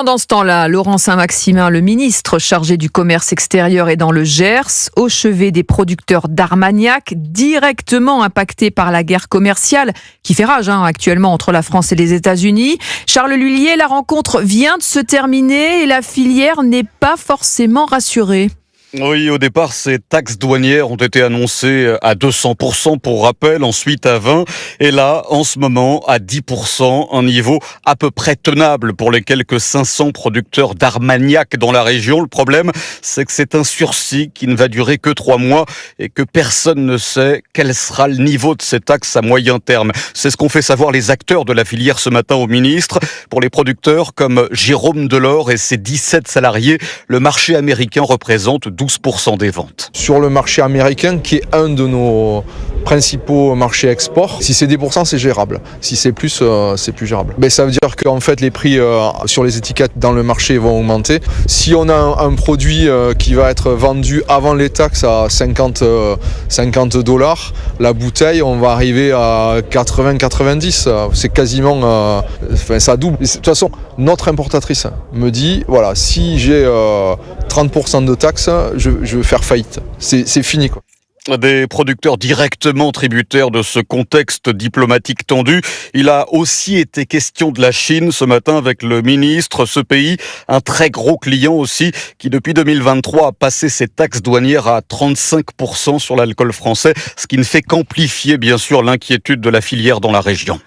Pendant ce temps-là, Laurent Saint-Maximin, le ministre chargé du commerce extérieur, est dans le Gers, au chevet des producteurs d'Armagnac, directement impactés par la guerre commerciale qui fait rage actuellement entre la France et les États-Unis. Charles Lhuillier, la rencontre vient de se terminer et la filière n'est pas forcément rassurée. Oui, au départ, ces taxes douanières ont été annoncées à 200% pour rappel, ensuite à 20%, et là, en ce moment, à 10%, un niveau à peu près tenable pour les quelques 500 producteurs d'Armagnac dans la région. Le problème, c'est que c'est un sursis qui ne va durer que 3 mois et que personne ne sait quel sera le niveau de ces taxes à moyen terme. C'est ce qu'ont fait savoir les acteurs de la filière ce matin au ministre. Pour les producteurs comme Jérôme Delors et ses 17 salariés, le marché américain représente 12% des ventes. Sur le marché américain, qui est un de nos principaux marchés export, si c'est 10%, c'est gérable. Si c'est plus, c'est plus gérable. Mais ça veut dire qu'en fait, les prix sur les étiquettes dans le marché vont augmenter. Si on a un produit qui va être vendu avant les taxes à 50 $, la bouteille, on va arriver à 80-90. C'est quasiment... ça double. De toute façon, notre importatrice me dit, voilà, si j'ai 30% de taxes, je vais faire faillite. C'est fini, quoi. Des producteurs directement tributaires de ce contexte diplomatique tendu. Il a aussi été question de la Chine ce matin avec le ministre. Ce pays, un très gros client aussi, qui depuis 2023 a passé ses taxes douanières à 35% sur l'alcool français, ce qui ne fait qu'amplifier bien sûr l'inquiétude de la filière dans la région.